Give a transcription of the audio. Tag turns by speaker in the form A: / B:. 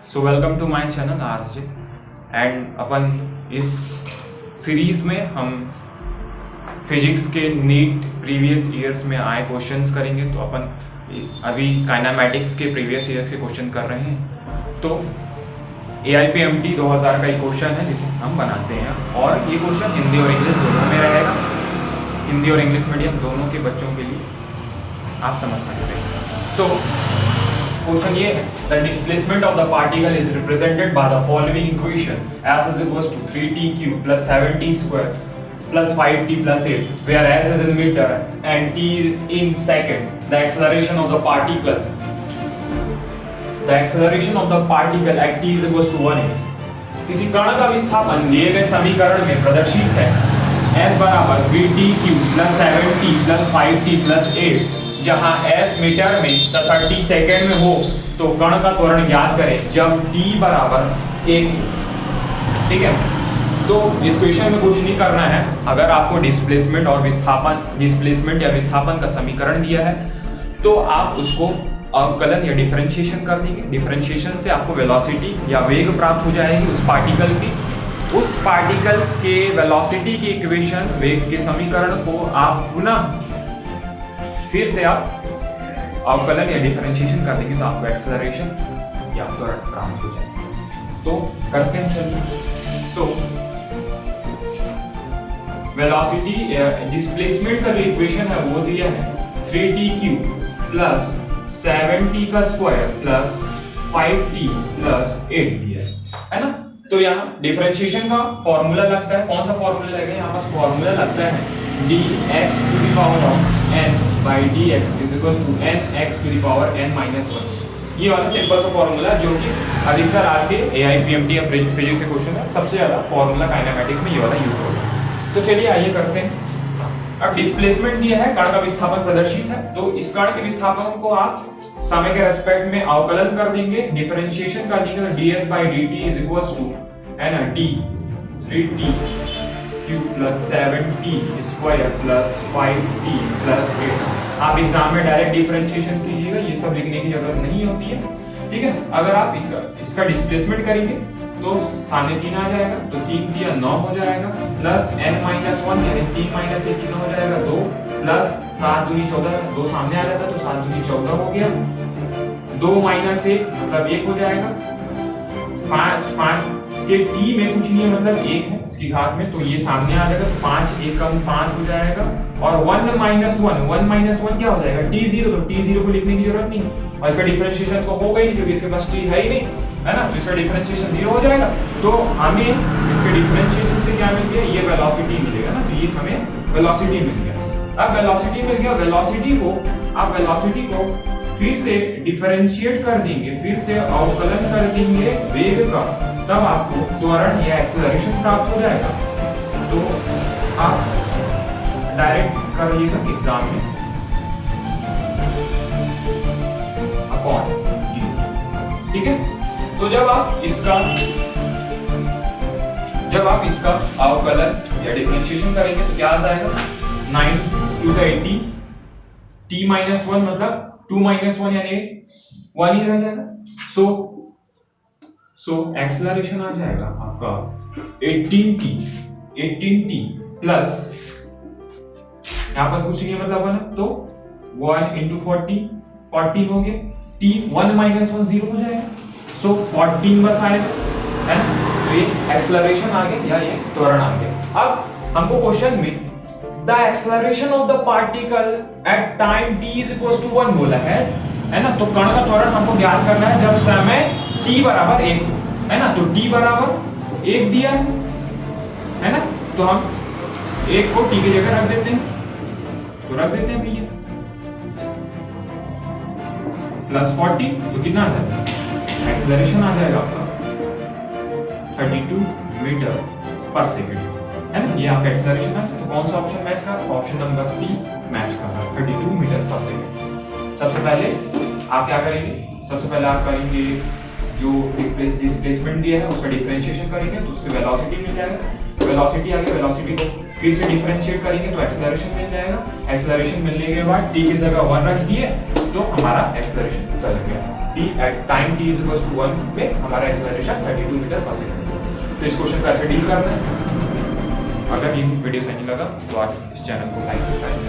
A: So welcome to my channel RJ and अपन इस सीरीज में हम फिजिक्स के नीट प्रीवियस ईयर्स में आए क्वेश्चंस करेंगे। तो अपन अभी काइनेमैटिक्स के प्रीवियस ईयर्स के क्वेश्चन कर रहे हैं। तो AIPMT 2000 का एक क्वेश्चन है जिसे हम बनाते हैं और ये क्वेश्चन हिंदी और इंग्लिश दोनों में रहेगा। हिंदी और इंग्लिश मीडियम दोनों के बच्चों के लिए आप समझ सकते हैं। तो क्वेश्चन ये है, the displacement of the particle is represented by the following equation s is equals to 3t cube plus 7t square plus 5t plus 8 where s is in meter and t in second. The acceleration of the particle at t is equals to 1 is. किसी कण का विस्थापन दिए गए समीकरण में प्रदर्शित है s बराबर 3t cube plus 7t plus 5t plus 8 जहां s मीटर में तथा t सेकंड में हो तो कण का त्वरण ज्ञात करें जब t बराबर 1। ठीक है, तो इस क्वेश्चन में कुछ नहीं करना है। अगर आपको डिस्प्लेसमेंट या विस्थापन का समीकरण दिया है तो आप उसको अवकलन या डिफरेंशिएशन कर देंगे। डिफरेंशिएशन से आपको वेलोसिटी या वेग प्राप्त हो जाएगी उस पार्टिकल की। उस पार्टिकल के वेलोसिटी की इक्वेशन, वेग के समीकरण को आप पुनः फिर से आप अवकलन या डिफरेंशिएशन कर देंगे तो आपको एक्सेलरेशन या त्वरण प्राप्त हो जाएगा। तो करते हैं, चलिए। सो वेलोसिटी डिस्प्लेसमेंट का जो इक्वेशन है वो दिया है 3t क्यूब प्लस 7t का स्क्वायर प्लस 5t प्लस 8 दिया है ना। तो यहाँ डिफरेंशिएशन का फॉर्मूला लगता है। कौन सा फॉर्मूला लगेगा? यहाँ पास फॉर्मूला लगता है dx to the power of n by dx is equals to nx to the power n minus 1। ये वाला सिंपल सा फॉर्मूला जो कि अधिकतर आपके AIPMT या फिजिक्स के क्वेश्चन है, सबसे ज्यादा फॉर्मूला काइनेमैटिक्स में ये वाला यूज होगा। तो चलिए आइए करते हैं। अब डिस्प्लेसमेंट दिया है, कण का विस्थापन प्रदर्शित है, तो इस कण के विस्थापन को आप समय के रेस्पेक्ट में अवकलन कर देंगे, डिफरेंशिएशन कर देंगे। तो ds by dt is equals to d 3t cube plus 7t square plus 5t plus 8। आप एग्जाम में डायरेक्ट डिफरेंशिएशन कीजिएगा, ये सब लिखने की जरूरत नहीं होती है। ठीक है, अगर आप इसका डिस्प्लेसमेंट करेंगे तो सामने 3 आ जाएगा, तो 3 दिया 9 हो जाएगा, प्लस n माइनस 1 यानी 3 माइनस 1 कितना हो जाएगा 2, प्लस 7 दूनी 14, 2 सामने आ जाता तो 7 दूनी 14 हो गया, 2 माइनस 1 मतलब 1 हो जाएगा, 5 के t में कुछ नहीं है मतलब 1 है इसकी घात में, तो ये सामने आ जाएगा, 5 एकम 5 हो जाएगा, और 1 माइनस 1 क्या हो जाएगा t0, तो t0 को लिखने की जरूरत नहीं और इसका डिफरेंशिएशन तो होगा ही क्योंकि इसके पास t है ही नहीं, है ना। तो इसका डिफरेंशिएशन 0 हो जाएगा। तो हमें इसके डिफरेंशिएशन से क्या मिल गया? ये वेलोसिटी मिलेगा ना, तो ये हमें वेलोसिटी मिल गया। अब वेलोसिटी मिल गया, वेलोसिटी को फिर से डिफरेंशिएट कर देंगे, फिर से अवकलन कर देंगे वेग का, तब आपको त्वरण या एक्सेलरेशन प्राप्त हो जाएगा। तो आप डायरेक्ट करिएगा एग्जाम में अपॉन q। ठीक है, तो जब आप इसका अवकलन या डिफरेंशिएशन करेंगे तो क्या आ जाएगा? 9 2 80 t माइनस 1 मतलब 2 माइनस 1 यानी 1 ही रह जाएगा। सो एक्सेलरेशन आ जाएगा आपका 18t प्लस यहाँ पर कुछ नहीं है मतलब 1, तो 1 into 14 हो गया, t 1 माइनस 1 0 हो जाएगा, सो 14 बस आएगा, है ना। तो ये एक्सेलरेशन आ गया या ये त्वरण आ गया। अब हमको क्वेश्चन में the acceleration of the particle at time t is equals to 1 बोला है ना। तो कण का त्वरण हमको ज्ञात करना है जब समय t बराबर 1 है ना। तो t बराबर 1 दिया है ना, तो हम 1 को t की जगह रख देते हैं, तो रख देते हैं भैया, प्लस 40 तो कितना आ जाएगा? एक्सेलरेशन आ जाएगा आपका 32 मीटर पर सेकंड, है ना। ये आपका एक्सेलरेशन है। तो कौन सा ऑप्शन मैच कर रहा है? ऑप्शन नंबर सी मैच कर रहा है, 32 मीटर पर सेकंड। सबसे पहले आप क्या करेंगे? सबसे पहले आप करेंगे जो डिस्प्लेसमेंट दिया है उसका डिफरेंशिएशन करेंगे तो उससे वेलोसिटी मिल जाएगा। वेलोसिटी आ गई, वेलोसिटी को फिर से डिफरेंशिएट करेंगे तो एक्सेलरेशन मिल जाएगा। एक्सेलरेशन मिलने के बाद t की जगह 1 रख दिए तो हमारा एक्सेलरेशन चल गया। t at time t is equals to 1 में हमारा एक्सेलरेशन 32 मीटर पर सेकंड है। तो इस क्वेश्चन को ऐसे डील करना है। अगर ये वीडियो सही लगा तो आप इस चैनल को लाइक करें।